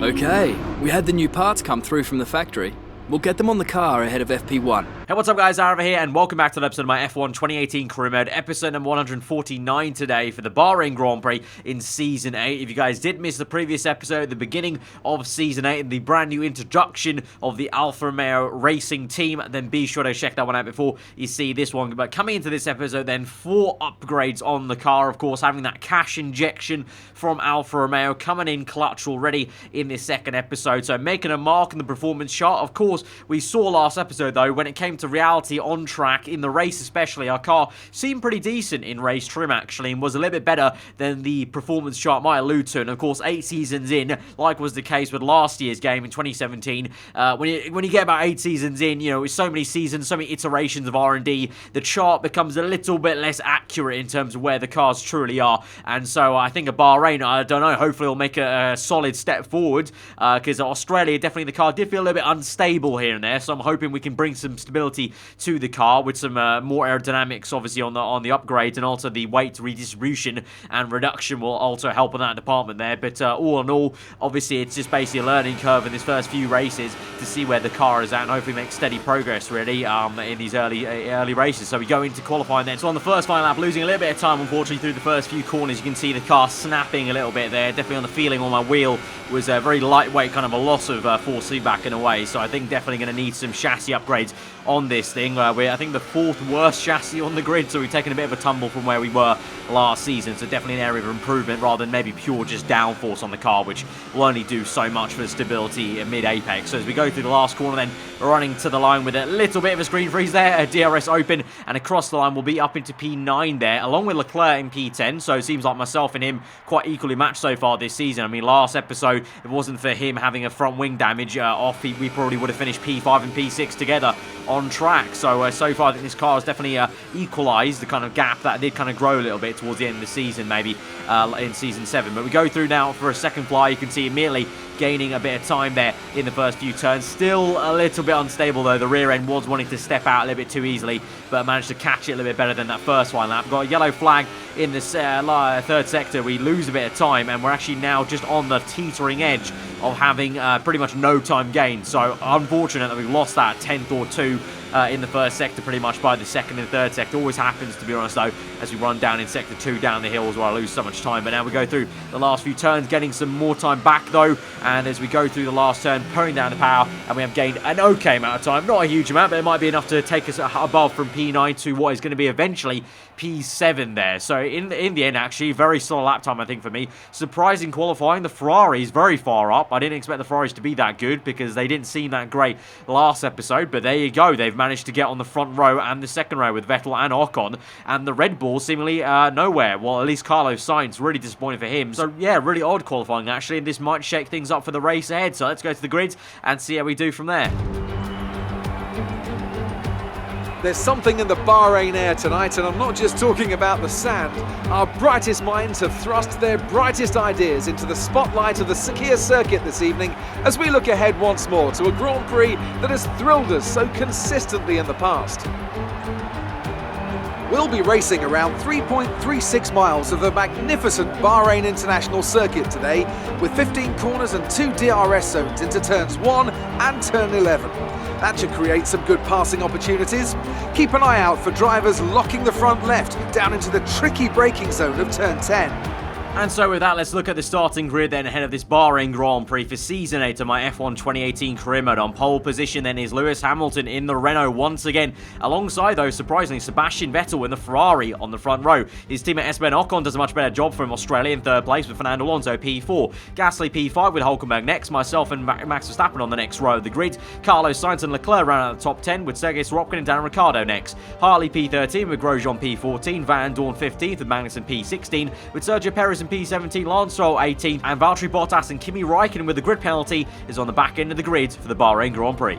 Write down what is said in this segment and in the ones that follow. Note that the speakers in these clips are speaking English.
Okay, we had the new parts come through from the factory. We'll get them on the car ahead of FP1. Hey, what's up guys, aarava here, and welcome back to the episode of my F1 2018 career mode, episode number 149 today for the Bahrain Grand Prix in Season 8. If you guys did miss the previous episode, the beginning of Season 8, and the brand new introduction of the ALFA ROMEO racing team, then be sure to check that one out before you see this one. But coming into this episode then, 4 upgrades on the car, of course, having that cash injection from ALFA ROMEO coming in clutch already in this second episode. So making a mark in the performance chart. Of course, we saw last episode though, when it came to reality on track, in the race especially, our car seemed pretty decent in race trim actually, and was a little bit better than the performance chart might allude to. And of course, 8 seasons in, like was the case with last year's game in 2017, when you get about 8 seasons in, you know, with so many seasons, so many iterations of R&D, the chart becomes a little bit less accurate in terms of where the cars truly are. And so I think a Bahrain, I don't know, hopefully will make a solid step forward, because Australia, definitely the car did feel a little bit unstable here and there, so I'm hoping we can bring some stability to the car with some more aerodynamics obviously on the upgrades, and also the weight redistribution and reduction will also help in that department there. But all in all, obviously it's just basically a learning curve in this first few races to see where the car is at and hopefully make steady progress really in these early races. So we go into qualifying then. So on the first final lap, losing a little bit of time unfortunately through the first few corners. You can see the car snapping a little bit there, definitely on the feeling on my wheel was a very lightweight, kind of a loss of force feedback in a way. So I think definitely going to need some chassis upgrades on this thing. We're, I think, the 4th worst chassis on the grid, so we've taken a bit of a tumble from where we were last season. So definitely an area of improvement rather than maybe pure just downforce on the car, which will only do so much for the stability mid-apex. So as we go through the last corner then, we're running to the line with a little bit of a screen freeze there, a DRS open, and across the line we'll be up into P9 there, along with Leclerc in P10. So it seems like myself and him quite equally matched so far this season. I mean, last episode, if it wasn't for him having a front wing damage off, we probably would have finished P5 and P6 together on track. So so far I think this car has definitely equalised the kind of gap that did kind of grow a little bit towards the end of the season, maybe in Season 7. But we go through now for a second fly. You can see immediately gaining a bit of time there in the first few turns. Still a little bit unstable though. The rear end was wanting to step out a little bit too easily, but managed to catch it a little bit better than that first one lap. Got a yellow flag in this third sector. We lose a bit of time, and we're actually now just on the teetering edge of having pretty much no time gain. So unfortunate that we've lost that 10th or 2 in the first sector pretty much by the second and third sector. Always happens, to be honest though, as we run down in sector 2 down the hills where I lose so much time. But now we go through the last few turns, getting some more time back though, and as we go through the last turn, pulling down the power, and we have gained an okay amount of time. Not a huge amount, but it might be enough to take us above from P9 to what is going to be eventually P7 there. So in the end, actually, very solid lap time, I think, for me. Surprising qualifying. The Ferraris very far up. I didn't expect the Ferraris to be that good because they didn't seem that great last episode, but there you go. They've managed to get on the front row and the second row with Vettel and Ocon, and the Red Bull seemingly nowhere. Well, at least Carlos Sainz, really disappointing for him. So yeah, really odd qualifying actually, and this might shake things up for the race ahead. So let's go to the grids and see how we do from there. There's something in the Bahrain air tonight, and I'm not just talking about the sand. Our brightest minds have thrust their brightest ideas into the spotlight of the Sakhir circuit this evening as we look ahead once more to a Grand Prix that has thrilled us so consistently in the past. We'll be racing around 3.36 miles of the magnificent Bahrain International Circuit today, with 15 corners and 2 DRS zones into turns 1 and turn 11. That should create some good passing opportunities. Keep an eye out for drivers locking the front left down into the tricky braking zone of turn 10. And so with that, let's look at the starting grid then ahead of this Bahrain Grand Prix for Season 8 of my F1 2018 career mode. On pole position then is Lewis Hamilton in the Renault once again, alongside, though, surprisingly, Sebastian Vettel in the Ferrari on the front row. His teammate Esteban Ocon does a much better job from Australia in third place with Fernando Alonso P4. Gasly P5 with Hülkenberg next, myself and Max Verstappen on the next row of the grid. Carlos Sainz and Leclerc round out the top 10 with Sergei Sorokin and Daniel Ricciardo next. Harley P13 with Grosjean P14, Van Dorn 15th with Magnussen P16, with Sergio Perez in P17, Lance Stroll 18th, and Valtteri Bottas and Kimi Räikkönen with the grid penalty is on the back end of the grid for the Bahrain Grand Prix.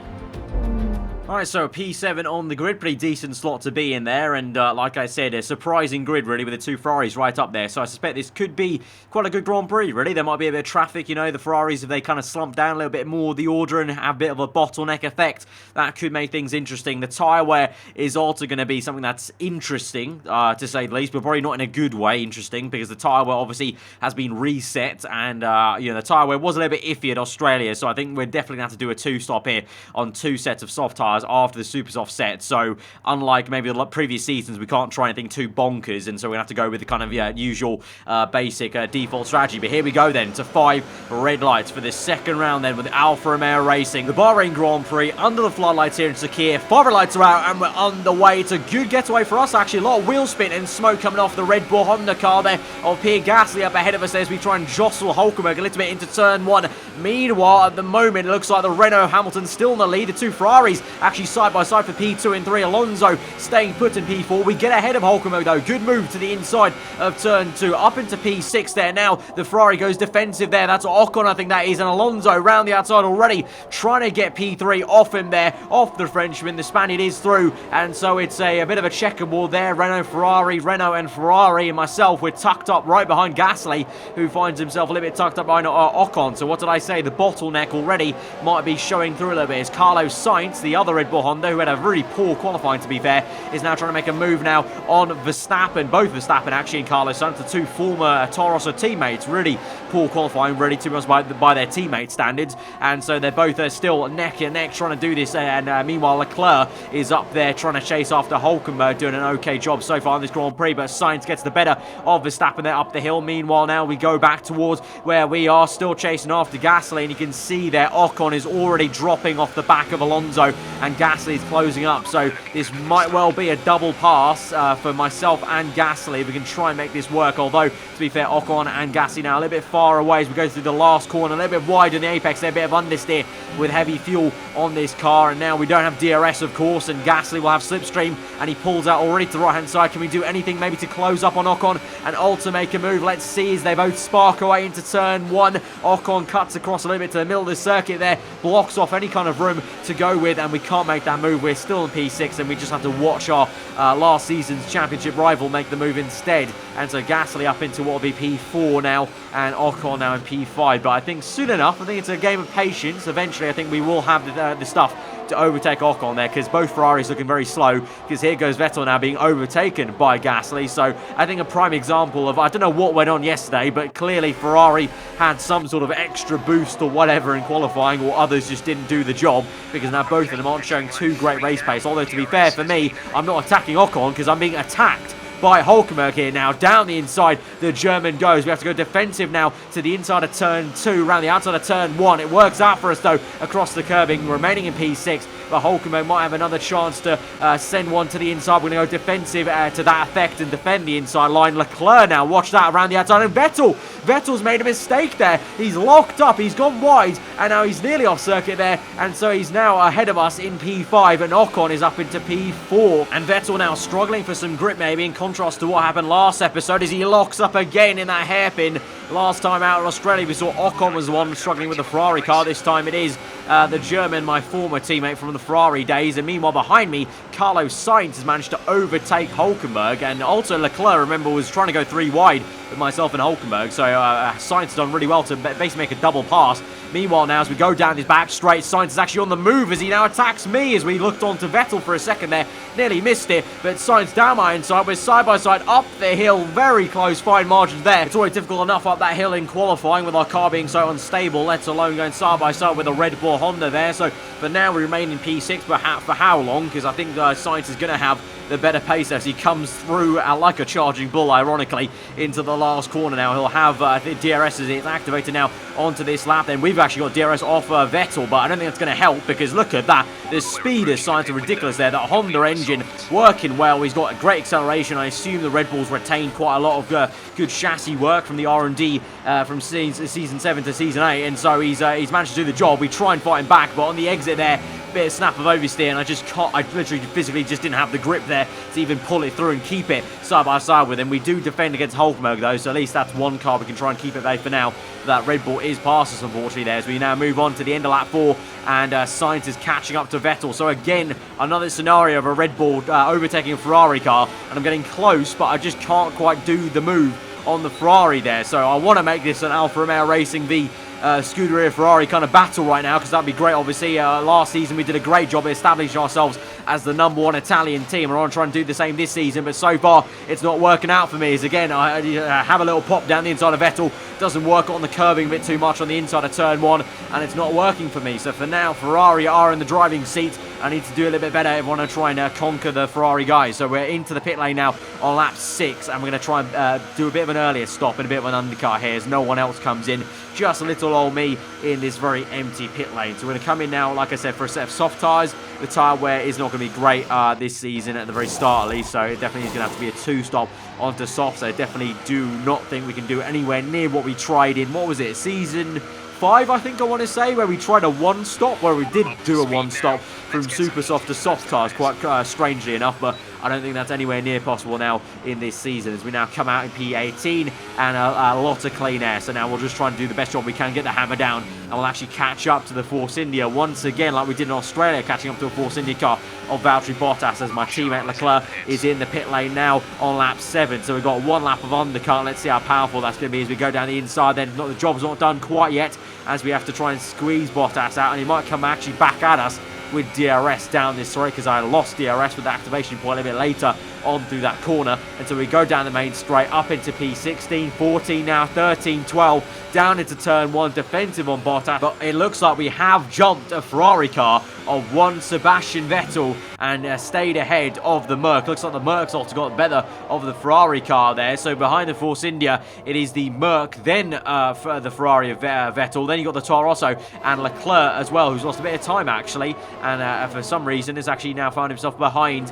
Alright, so P7 on the grid, pretty decent slot to be in there, and like I said, a surprising grid really with the two Ferraris right up there, so I suspect this could be quite a good Grand Prix really. There might be a bit of traffic, you know, the Ferraris, if they kind of slump down a little bit more the order and have a bit of a bottleneck effect, that could make things interesting. The tyre wear is also going to be something that's interesting, to say the least, but probably not in a good way interesting, because the tyre wear obviously has been reset, and you know, the tyre wear was a little bit iffy at Australia, so I think we're definitely going to have to do a two-stop here on two sets of soft tyres after the super soft set. So unlike maybe the previous seasons, we can't try anything too bonkers, and so we're gonna have to go with the kind of usual basic default strategy. But here we go then to 5 red lights for this second round then with ALFA ROMEO Racing, the Bahrain Grand Prix, under the floodlights here in Sakir. 5 red lights are out and we're on the way. It's a good getaway for us actually. A lot of wheel spin and smoke coming off the Red Bull Honda car there of Pierre Gasly up ahead of us as we try and jostle Hülkenberg a little bit into turn 1. Meanwhile, at the moment, it looks like the Renault Hamilton still in the lead. The two Ferraris actually side by side for P2 and 3. Alonso staying put in P4. We get ahead of Hülkenberg though. Good move to the inside of turn 2. Up into P6 there now. The Ferrari goes defensive there. That's Ocon, I think that is. And Alonso round the outside already trying to get P3 off him there. Off the Frenchman. The Spaniard is through. And so it's a bit of a checkerboard there. Renault, Ferrari, Renault and Ferrari and myself. We're tucked up right behind Gasly, who finds himself a little bit tucked up behind Ocon. So what did I say? The bottleneck already might be showing through a little bit. It's Carlos Sainz, the other Red Bull Honda, who had a really poor qualifying to be fair, is now trying to make a move now on Verstappen. Both Verstappen actually and Carlos Sainz, the two former Toro Rosso teammates. Really poor qualifying, really, to be honest, by their teammate standards. And so they're both still neck and neck trying to do this. And meanwhile, Leclerc is up there trying to chase after Hülkenberg, doing an okay job so far in this Grand Prix. But Sainz gets the better of Verstappen there up the hill. Meanwhile, now we go back towards where we are still chasing after Gasly. And you can see there Ocon is already dropping off the back of Alonso. And Gasly is closing up. So this might well be a double pass for myself and Gasly. We can try and make this work. Although, to be fair, Ocon and Gasly now a little bit far away as we go through the last corner. A little bit wide in the apex there. A bit of understeer with heavy fuel on this car. And now we don't have DRS, of course. And Gasly will have slipstream. And he pulls out already to the right-hand side. Can we do anything maybe to close up on Ocon and also make a move? Let's see as they both spark away into turn 1. Ocon cuts across a little bit to the middle of the circuit there. Blocks off any kind of room to go with. And we can't make that move. We're still in P6 and we just have to watch our last season's championship rival make the move instead. And so Gasly up into what will be P4 now and Ocon now in P5. But I think soon enough, I think it's a game of patience. Eventually, I think we will have the stuff to overtake Ocon there, because both Ferraris looking very slow, because here goes Vettel now being overtaken by Gasly. So I think a prime example of, I don't know what went on yesterday, but clearly Ferrari had some sort of extra boost or whatever in qualifying, or others just didn't do the job, because now both of them aren't showing too great race pace. Although to be fair for me, I'm not attacking Ocon because I'm being attacked by Hülkenberg here now. Down the inside, the German goes. We have to go defensive now to the inside of turn 2, around the outside of turn 1. It works out for us, though, across the curbing, remaining in P6. But Hülkenberg might have another chance to send one to the inside. We're going to go defensive to that effect and defend the inside line. Leclerc now, watch that, around the outside. And Vettel's made a mistake there. He's locked up. He's gone wide. And now he's nearly off circuit there. And so he's now ahead of us in P5. And Ocon is up into P4. And Vettel now struggling for some grip, maybe, in contrast to what happened last episode, as he locks up again in that hairpin. Last time out in Australia, we saw Ocon was the one struggling with the Ferrari car. This time it is the German, my former teammate from the Ferrari days. And meanwhile, behind me, Carlos Sainz has managed to overtake Hülkenberg. And also Leclerc, remember, was trying to go 3 wide with myself and Hülkenberg. So Sainz has done really well to basically make a double pass. Meanwhile, now as we go down his back straight, Sainz is actually on the move as he now attacks me, as we looked on to Vettel for a second there. Nearly missed it, but Sainz down my inside. We're side by side up the hill. Very close, fine margins there. It's already difficult enough up that hill in qualifying with our car being so unstable, let alone going side by side with a Red Bull Honda there. So for now, we remain in P6, but for how long? Because I think Sainz is going to have the better pace as he comes through like a charging bull, ironically, into the last corner now. He'll have the DRS as it's activated now onto this lap. Then we've actually got DRS off Vettel, but I don't think that's going to help, because look at that. The speed of Sainz are ridiculous there. That Honda engine working well. He's got a great acceleration. I assume the Red Bulls retained quite a lot of good chassis work from the R&D from season 7 to season 8, and so he's managed to do the job. We try and fight him back, but on the exit there, bit of snap of oversteer, and I literally physically just didn't have the grip there there to even pull it through and keep it side by side with him. We do defend against Hulkenberg though, so at least that's one car we can try and keep at bay for now. That Red Bull is past us, unfortunately, there, as we now move on to the end of lap 4, and Sainz is catching up to Vettel. So again, another scenario of a Red Bull overtaking a Ferrari car, and I'm getting close, but I just can't quite do the move on the Ferrari there. So I want to make this an Alfa Romeo Racing v Scuderia Ferrari kind of battle right now, because that'd be great. Obviously, last season we did a great job of establishing ourselves as the #1 Italian team, and I want to try and do the same this season, but so far it's not working out for me. As again, I have a little pop down the inside of Vettel, doesn't work on the curbing a bit too much on the inside of turn 1, and it's not working for me. So for now, Ferrari are in the driving seat. I need to do a little bit better if I want to try and conquer the Ferrari guys. So we're into the pit lane now on lap 6, and we're going to try and do a bit of an earlier stop and a bit of an undercut here as no one else comes in. Just a little old me in this very empty pit lane. So we're going to come in now, like I said, for a set of soft tyres. The tyre wear is not going to be great this season at the very start, at least. So it definitely is going to have to be a 2-stop onto soft. So I definitely do not think we can do anywhere near what we tried in, what was it, season 5, I think I want to say, where we tried a 1-stop, where we did do a 1-stop from super soft to soft tyres, quite strangely enough, but I don't think that's anywhere near possible now in this season, as we now come out in P18 and a lot of clean air. So now we'll just try and do the best job we can, get the hammer down, and we'll actually catch up to the Force India once again, like we did in Australia, catching up to a Force India car of Valtteri Bottas, as my teammate Leclerc is in the pit lane now on lap 7. So we've got 1 lap of undercut. Let's see how powerful that's going to be as we go down the inside. Then the job's not done quite yet, as we have to try and squeeze Bottas out, and he might come actually back at us with DRS down this straight, because I lost DRS with the activation point a bit later on through that corner. And so we go down the main straight up into P16, 14 now, 13, 12, down into turn 1, defensive on Bottas. But it looks like we have jumped a Ferrari car of one Sebastian Vettel and stayed ahead of the Merc. Looks like the Merc's also got better of the Ferrari car there. So behind the Force India, it is the Merc, then for the Ferrari of Vettel. Then you got the Toro Rosso and Leclerc as well, who's lost a bit of time actually, and for some reason has actually now found himself behind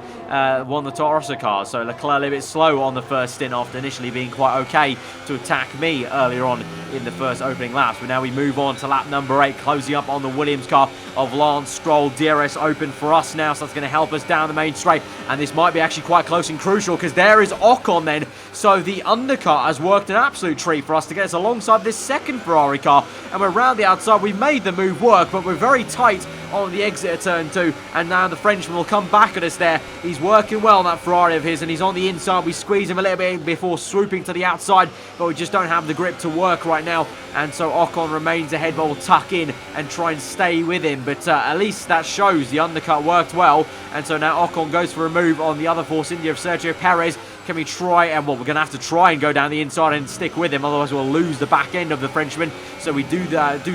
one of the Toro Rosso cars. So Leclerc a little bit slow on the first stint after initially being quite okay to attack me earlier on in the first opening laps. But now we move on to lap number 8, closing up on the Williams car of Lance Stroll. DRS open for us now, so that's going to help us down the main straight, and this might be actually quite close and crucial, because there is Ocon then. So the undercut has worked an absolute treat for us to get us alongside this second Ferrari car, and we're around the outside. We made the move work, but we're very tight on the exit of turn 2, and now the Frenchman will come back at us there. He's working well on that Ferrari of his, and he's on the inside. We squeeze him a little bit before swooping to the outside, but we just don't have the grip to work right now, and so Ocon remains ahead, but we'll tuck in and try and stay with him. But at least that shows the undercut worked well, and so now Ocon goes for a move on the other Force India of Sergio Perez. Can we try, and well, we're going to have to try and go down the inside and stick with him, otherwise we'll lose the back end of the Frenchman. So we do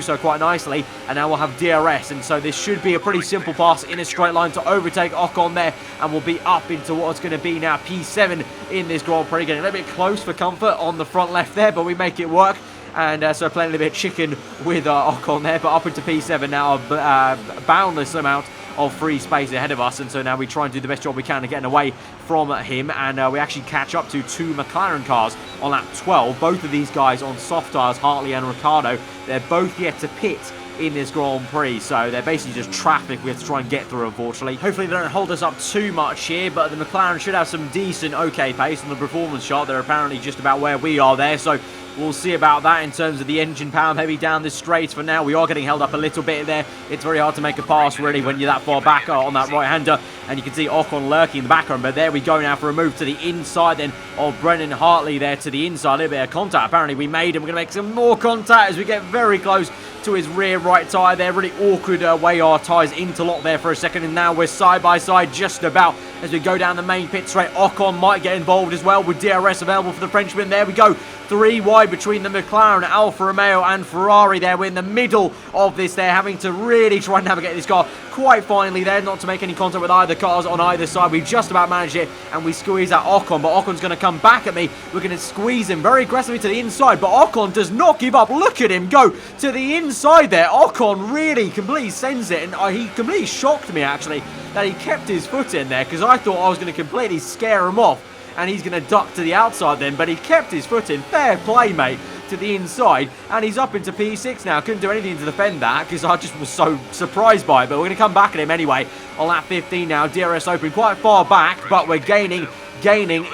so quite nicely, and now we'll have DRS, and so this should be a pretty simple pass in a straight line to overtake Ocon there, and we'll be up into what's going to be now P7 in this Grand Prix. Getting a little bit close for comfort on the front left there, but we make it work. And so playing a little bit of chicken with Ocon there, but up into P7 now, a boundless amount of free space ahead of us, and so now we try and do the best job we can of getting away from him, and we actually catch up to 2 McLaren cars on lap 12. Both of these guys on soft tyres, Hartley and Ricciardo. They're both yet to pit in this Grand Prix, so they're basically just traffic we have to try and get through, unfortunately. Hopefully they don't hold us up too much here, but the McLaren should have some decent okay pace on the performance chart. They're apparently just about where we are there, so we'll see about that in terms of the engine power maybe down this straight. For now, we are getting held up a little bit there. It's very hard to make a pass, really, when you're that far back on that right-hander. And you can see Ocon lurking in the background. But there we go now for a move to the inside then of Brennan Hartley there to the inside. A little bit of contact apparently we made, and we're going to make some more contact as we get very close to his rear right tyre there. Really awkward way our tyres interlock there for a second, and now we're side by side just about as we go down the main pit straight. Ocon might get involved as well with DRS available for the Frenchman. There we go. 3 wide between the McLaren, Alfa Romeo and Ferrari there. We're in the middle of this there, having to really try and navigate this car quite finely there, not to make any contact with either cars on either side. We've just about managed it, and we squeeze out Ocon, but Ocon's going to come back at me. We're going to squeeze him very aggressively to the inside, but Ocon does not give up. Look at him go to the inside there. Ocon really completely sends it, and he completely shocked me actually that he kept his foot in there, because I thought I was going to completely scare him off and he's going to duck to the outside then, but he kept his foot in. Fair play, mate. to the inside, and he's up into P6 now. Couldn't do anything to defend that because I just was so surprised by it, but we're going to come back at him anyway on lap 15 now. DRS open quite far back, but we're gaining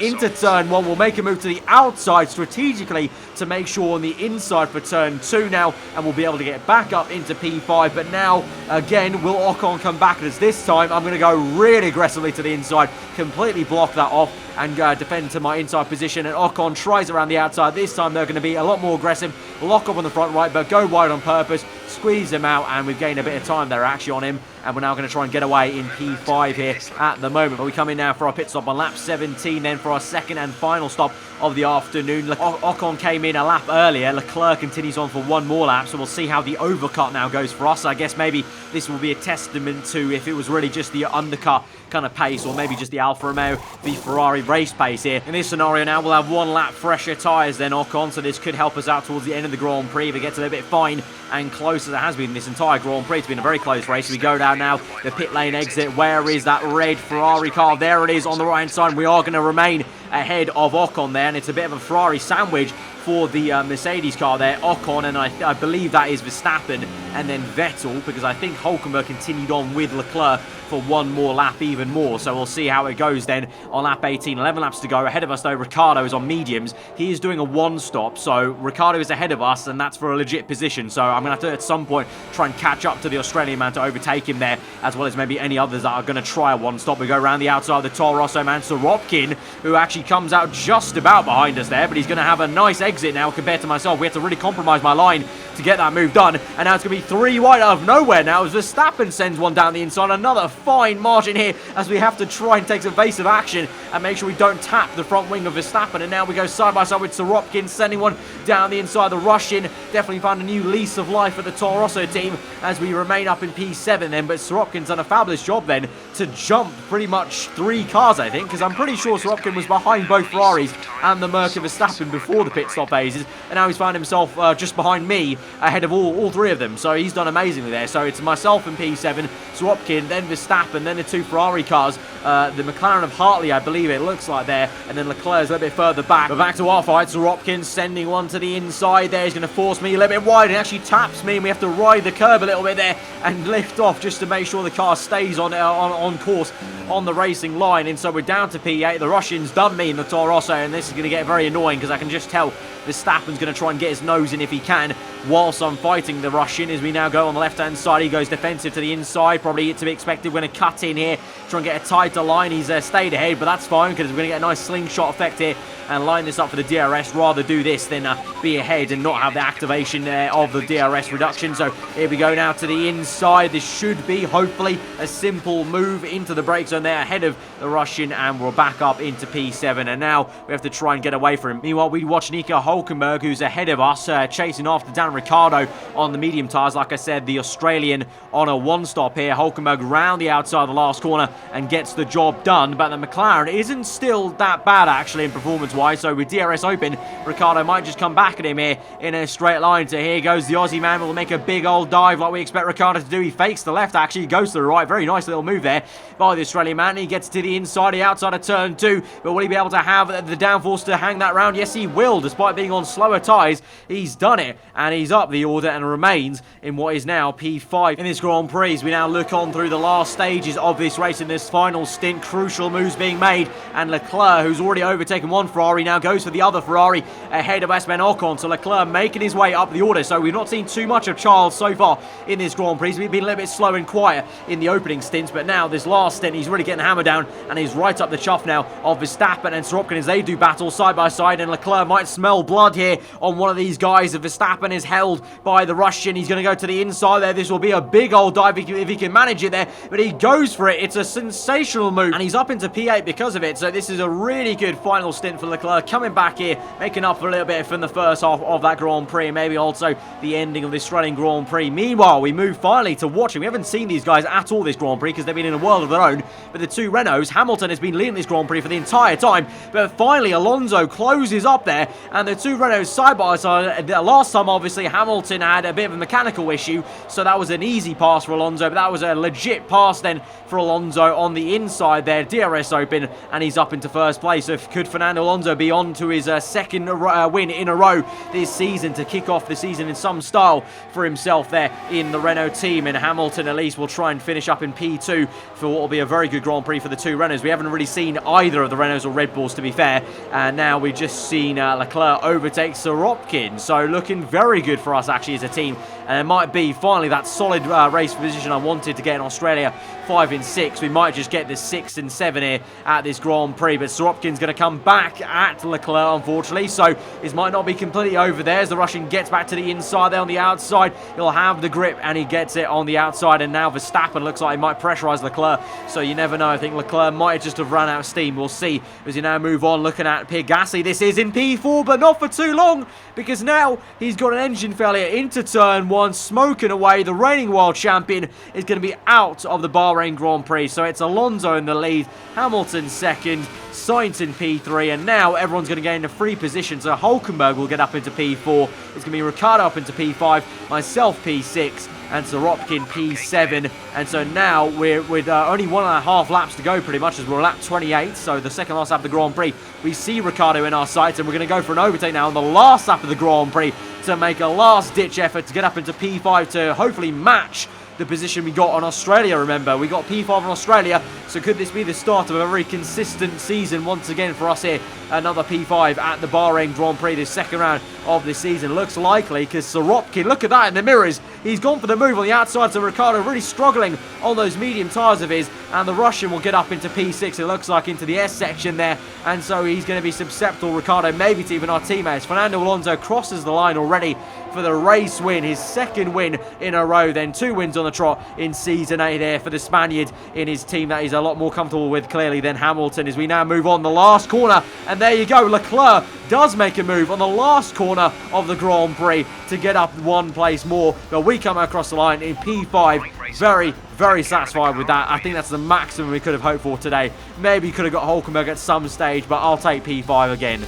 into turn 1. We'll make a move to the outside strategically to make sure on the inside for turn 2 now, and we'll be able to get back up into P5. But now, again, will Ocon come back at us this time? I'm going to go really aggressively to the inside, completely block that off, and defend to my inside position. And Ocon tries around the outside. This time they're going to be a lot more aggressive, lock up on the front right, but go wide on purpose, squeeze him out, and we've gained a bit of time there actually on him. And we're now going to try and get away in P5 here at the moment. But we come in now for our pit stop on lap 17, then for our second and final stop of the afternoon. Ocon came in a lap earlier. Leclerc continues on for one more lap, so we'll see how the overcut now goes for us. I guess maybe this will be a testament to if it was really just the undercut kind of pace, or maybe just the Alfa Romeo v Ferrari race pace here. In this scenario now, we'll have one lap fresher tyres than Ocon, so this could help us out towards the end of the Grand Prix if it gets a little bit fine and close as it has been this entire Grand Prix. It's been a very close race. We go down now the pit lane exit. Where is that red Ferrari car? There it is on the right hand side. We are going to remain ahead of Ocon there, and it's a bit of a Ferrari sandwich for the Mercedes car there. Ocon, and I believe that is Verstappen, and then Vettel, because I think Hülkenberg continued on with Leclerc for one more lap even more. So we'll see how it goes then on lap 18. 11 laps to go. Ahead of us though, Ricciardo is on mediums. He is doing a one stop, so Ricciardo is ahead of us, and that's for a legit position. So I'm going to have to at some point try and catch up to the Australian man to overtake him there, as well as maybe any others that are going to try a one stop. We go around the outside of the Toro Rosso man, Sorokin, who actually comes out just about behind us there, but he's going to have a nice exit now compared to myself. We have to really compromise my line to get that move done, and now it's going to be 3 wide out of nowhere now as Verstappen sends one down the inside. Another fine margin here as we have to try and take some evasive action and make sure we don't tap the front wing of Verstappen. And now we go side by side with Sorokin, sending one down the inside. The Russian definitely found a new lease of life at the Toro Rosso team as we remain up in P7 then, but Sorokin's done a fabulous job then to jump pretty much 3 cars, I think, because I'm pretty sure Sorokin was behind both Ferraris and the Merc of Verstappen before the pit stop phases, and now he's found himself just behind me ahead of all 3 of them. So he's done amazingly there. So it's myself in P7, Sorokin, then Verstappen, then the 2 Ferrari cars, the McLaren of Hartley, I believe it looks like there, and then Leclerc's a little bit further back. But back to our fight. Sorokin sending one to the inside there. He's going to force me a little bit wide, and actually taps me, and we have to ride the curb a little bit there and lift off just to make sure the car stays on course on the racing line. And so we're down to P8. The Russian's done me in the Toro Rosso, and this is going to get very annoying because I can just tell Verstappen's going to try and get his nose in if he can whilst I'm fighting the Russian. As we now go on the left-hand side, he goes defensive to the inside. Probably to be expected. We're going to cut in here, try and get a tighter line. He's stayed ahead, but that's fine because we're going to get a nice slingshot effect here and line this up for the DRS. Rather do this than be ahead and not have the activation of the DRS reduction. So here we go now to the inside. This should be, hopefully, a simple move into the brake zone there ahead of the Russian, and we're back up into P7. And now we have to try and get away from him. Meanwhile, we watch Nico Hülkenberg, who's ahead of us, chasing after Dan Ricciardo on the medium tyres. Like I said, the Australian on a one-stop here. Hülkenberg round the outside of the last corner and gets the job done. But the McLaren isn't still that bad, actually, in performance-wise. So with DRS open, Ricciardo might just come back at him here in a straight line. So here goes the Aussie man. Will make a big old dive like we expect Ricciardo to do. He fakes the left, actually. He goes to the right. Very nice little move there by the Australian man. He gets to the inside, the outside of turn 2. But will he be able to have the downforce to hang that round? Yes, he will. Despite being on slower tyres, he's done it. And he's up the order and remains in what is now P5 in this Grand Prix. As we now look on through the last stages of this race in this final stint. Crucial moves being made. And Leclerc, who's already overtaken one Ferrari, now goes for the other Ferrari ahead of Esteban Ocon. So Leclerc making his way up the order. So we've not seen too much of Charles so far in this Grand Prix. We've been a little bit slow and quiet in the opening stints, but now this last stint he's really getting the hammer down, and he's right up the chuff now of Verstappen and Sorokin as they do battle side by side. And Leclerc might smell blood here on one of these guys. If Verstappen is held by the Russian, he's going to go to the inside there. This will be a big old dive if he can manage it there, but he goes for it. It's a sensational move, and he's up into P8 because of it. So this is a really good final stint for Leclerc, coming back here, making up for a little bit from the first half of that Grand Prix, and maybe also the ending of the Australian Grand Prix. Meanwhile, we move finally to watching. We haven't seen these guys at all this Grand Prix because they've been in a world of their own, but the 2 Renaults, Hamilton has been leading this Grand Prix for the entire time, but finally Alonso closes up there, and the 2 Renaults side by side. Last time obviously obviously Hamilton had a bit of a mechanical issue, so that was an easy pass for Alonso, but that was a legit pass then for Alonso on the inside there. DRS open, and he's up into first place. So could Fernando Alonso be on to his second win in a row this season to kick off the season in some style for himself there in the Renault team? And Hamilton at least will try and finish up in P2 for what will be a very good Grand Prix for the two Renaults. We haven't really seen either of the Renaults or Red Bulls, to be fair, and now we've just seen Leclerc overtake Sorokin, so looking very good for us actually as a team, and it might be finally that solid race position I wanted to get in Australia, 5 and 6. We might just get the 6 and 7 here at this Grand Prix, but Sorokin's going to come back at Leclerc, unfortunately, so this might not be completely over there as the Russian gets back to the inside there on the outside. He'll have the grip, and he gets it on the outside, and now Verstappen looks like he might pressurise Leclerc, so you never know. I think Leclerc might just have run out of steam. We'll see as you now move on, looking at Pierre Gasly. This is in P4, but not for too long, because now he's got an engine failure into turn 1, smoking away. The reigning world champion is going to be out of the Bahrain Grand Prix, so it's Alonso in the lead, Hamilton second, Sainz in P3, and now everyone's going to get into free position, so Hülkenberg will get up into P4, it's going to be Ricciardo up into P5, myself P6, and Sorokin P7, and so now we're with only 1.5 laps to go pretty much, as we're lap 28, so the second last lap of the Grand Prix. We see Ricciardo in our sights, and we're going to go for an overtake now on the last lap of the Grand Prix to make a last-ditch effort to get up into P5 to hopefully match the position we got on Australia. Remember, we got P5 on Australia, so could this be the start of a very consistent season once again for us here? Another P5 at the Bahrain Grand Prix, this second round of this season. Looks likely, because Sorokin, look at that in the mirrors, he's gone for the move on the outside, so Ricciardo really struggling on those medium tyres of his, and the Russian will get up into P6, it looks like, into the S section there, and so he's going to be susceptible, Ricciardo, maybe to even our teammates. Fernando Alonso crosses the line already for the race win, his second win in a row, then 2 wins on the trot in Season 8 there for the Spaniard in his team that he's a lot more comfortable with, clearly, than Hamilton, as we now move on the last corner, and there you go, Leclerc does make a move on the last corner of the Grand Prix to get up 1 place more, but we come across the line in P5, very, very satisfied with that. I think that's the maximum we could have hoped for today. Maybe could have got Hülkenberg at some stage, but I'll take P5 again.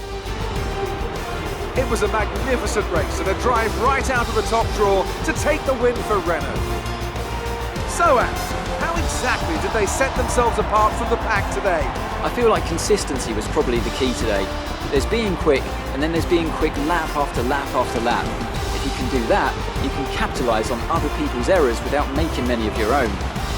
It was a magnificent race and a drive right out of the top draw to take the win for Renault. So, Ants, how exactly did they set themselves apart from the pack today? I feel like consistency was probably the key today. There's being quick, and then there's being quick lap after lap after lap. If you can do that, you can capitalise on other people's errors without making many of your own.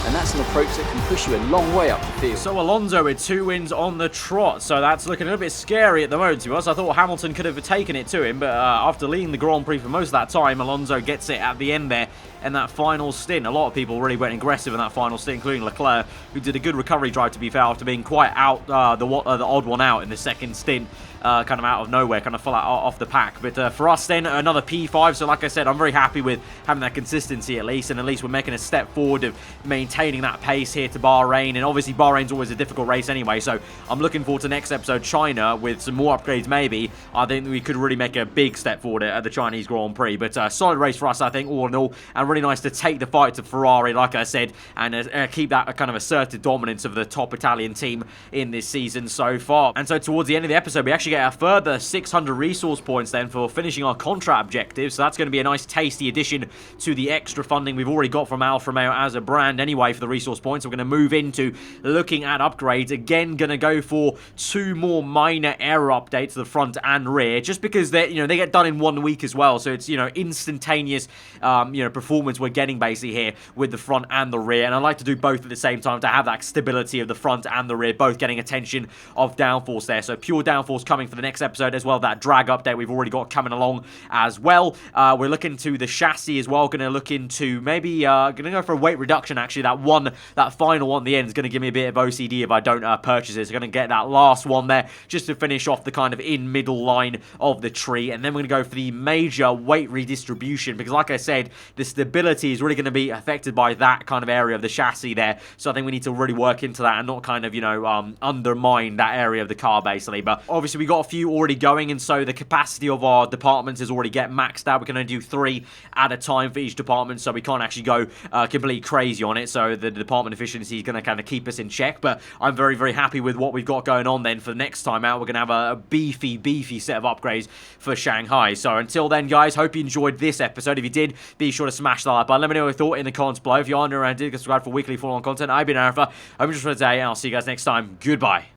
And that's an approach that can push you a long way up the field. So Alonso with 2 wins on the trot, so that's looking a little bit scary at the moment to us. I thought Hamilton could have taken it to him, but after leading the Grand Prix for most of that time, Alonso gets it at the end there in that final stint. A lot of people really went aggressive in that final stint, including Leclerc, who did a good recovery drive, to be fair, after being quite out, the odd one out in the second stint. Kind of out of nowhere, kind of fell out off the pack. But for us then, another P5, so like I said, I'm very happy with having that consistency at least, and at least we're making a step forward of maintaining that pace here to Bahrain, and obviously Bahrain's always a difficult race anyway, so I'm looking forward to next episode, China, with some more upgrades maybe. I think we could really make a big step forward at the Chinese Grand Prix, but solid race for us, I think, all in all, and really nice to take the fight to Ferrari, like I said, and keep that kind of assertive dominance of the top Italian team in this season so far. And so towards the end of the episode, we actually get a further 600 resource points then for finishing our contract objectives, so that's going to be a nice tasty addition to the extra funding we've already got from ALFA ROMEO as a brand anyway for the resource points. So we're going to move into looking at upgrades, again going to go for 2 more minor error updates to the front and rear, just because they get done in 1 week as well, so it's instantaneous performance we're getting basically here with the front and the rear, and I like to do both at the same time to have that stability of the front and the rear both getting attention of downforce there. So pure downforce coming for the next episode, as well that drag update we've already got coming along as well. We're looking to the chassis as well, going to look into maybe going to go for a weight reduction actually. That final one at the end is going to give me a bit of OCD if I don't purchase it. So going to get that last one there just to finish off the kind of in middle line of the tree, and then we're going to go for the major weight redistribution, because like I said, the stability drivability is really going to be affected by that kind of area of the chassis there. So I think we need to really work into that and not kind of, you know, undermine that area of the car, basically. But obviously, we got a few already going, and so the capacity of our departments is already getting maxed out. We can only do 3 at a time for each department, so we can't actually go completely crazy on it. So the department efficiency is going to kind of keep us in check. But I'm very, very happy with what we've got going on then. For the next time out, we're going to have a beefy set of upgrades for Shanghai. So until then, guys, hope you enjoyed this episode. If you did, be sure to smash that like button. Let me know what you thought in the comments below. If you are new around, subscribe for weekly full-on content. I've been aarava. Hope you enjoyed today, and I'll see you guys next time. Goodbye.